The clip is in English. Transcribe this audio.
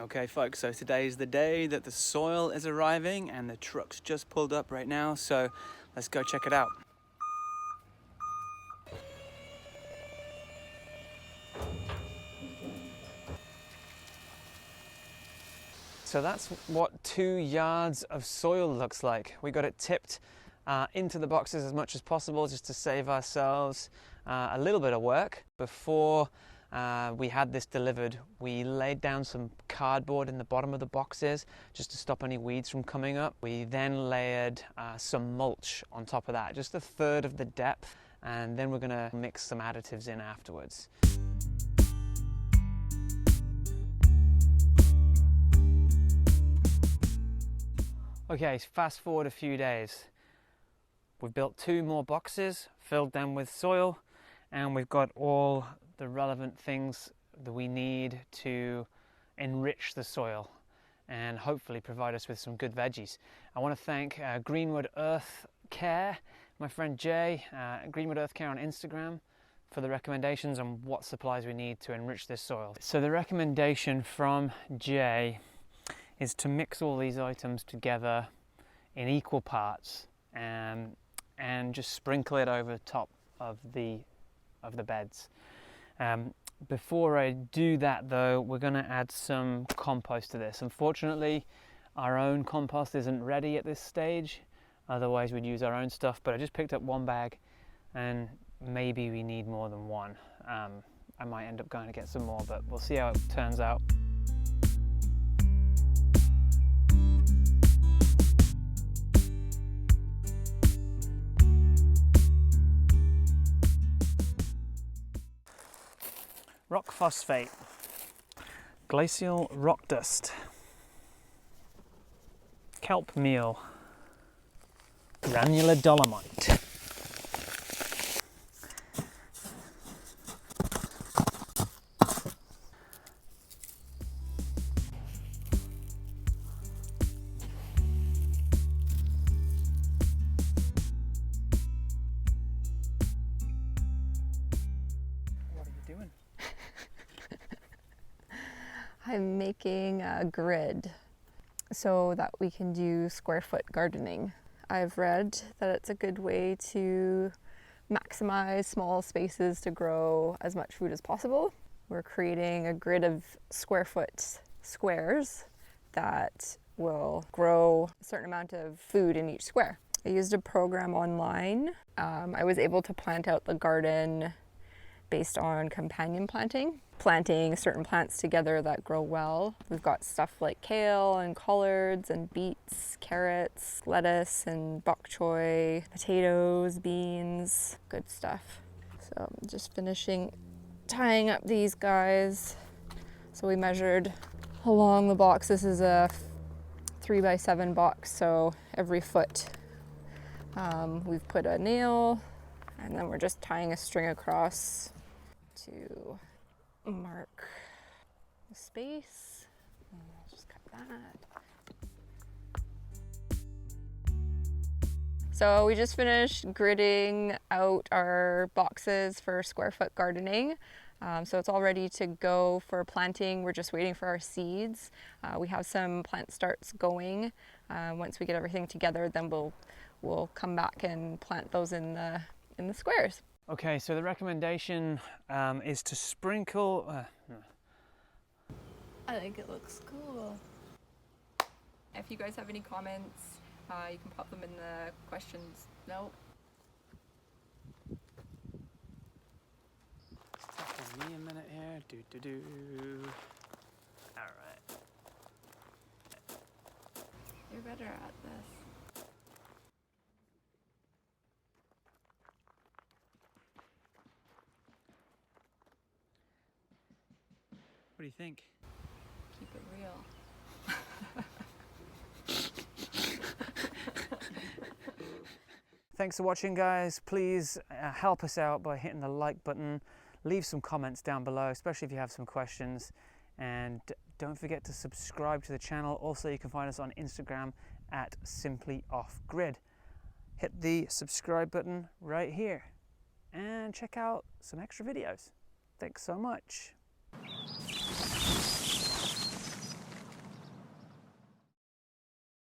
Okay folks, so today is the day that the soil is arriving and the truck's just pulled up right now, so let's go check it out. So that's what 2 yards of soil looks like. We got it tipped into the boxes as much as possible just to save ourselves a little bit of work. Before we had this delivered, we laid down some cardboard in the bottom of the boxes just to stop any weeds from coming up. We then layered some mulch on top of that, just 1/3 of the depth, and then we're going to mix some additives in afterwards. Okay, so fast forward a few days. We've built 2 more boxes, filled them with soil, and we've got all the relevant things that we need to enrich the soil and hopefully provide us with some good veggies. I want to thank Greenwood Earth Care, my friend Jay, Greenwood Earth Care on Instagram, for the recommendations on what supplies we need to enrich this soil. So the recommendation from Jay is to mix all these items together in equal parts and just sprinkle it over the top of the beds. Before I do that though, we're going to add some compost to this. Unfortunately, our own compost isn't ready at this stage, otherwise we'd use our own stuff, but I just picked up 1 bag and maybe we need more than 1. I might end up going to get some more, but we'll see how it turns out. Rock phosphate, glacial rock dust, kelp meal, granular dolomite. What are you doing? I'm making a grid so that we can do square foot gardening. I've read that it's a good way to maximize small spaces to grow as much food as possible. We're creating a grid of square foot squares that will grow a certain amount of food in each square. I used a program online. I was able to plant out the garden based on companion planting certain plants together that grow well. We've got stuff like kale and collards and beets, carrots, lettuce and bok choy, potatoes, beans, good stuff. So I'm just finishing tying up these guys. So we measured along the box. This is a 3x7 box, so every foot we've put a nail, and then we're just tying a string across to mark the space. I'll just cut that. So we just finished gridding out our boxes for square foot gardening. So it's all ready to go for planting. We're just waiting for our seeds. We have some plant starts going. Once we get everything together, then we'll come back and plant those in the squares. Okay, so the recommendation is to sprinkle... I think it looks cool. If you guys have any comments, you can pop them in the questions. No. Give me a minute here. All right. You're better at this. What do you think? Keep it real. Thanks for watching, guys. Please help us out by hitting the like button. Leave some comments down below, especially if you have some questions. And don't forget to subscribe to the channel. Also, you can find us on Instagram at simplyoffgrid. Hit the subscribe button right here and check out some extra videos. Thanks so much.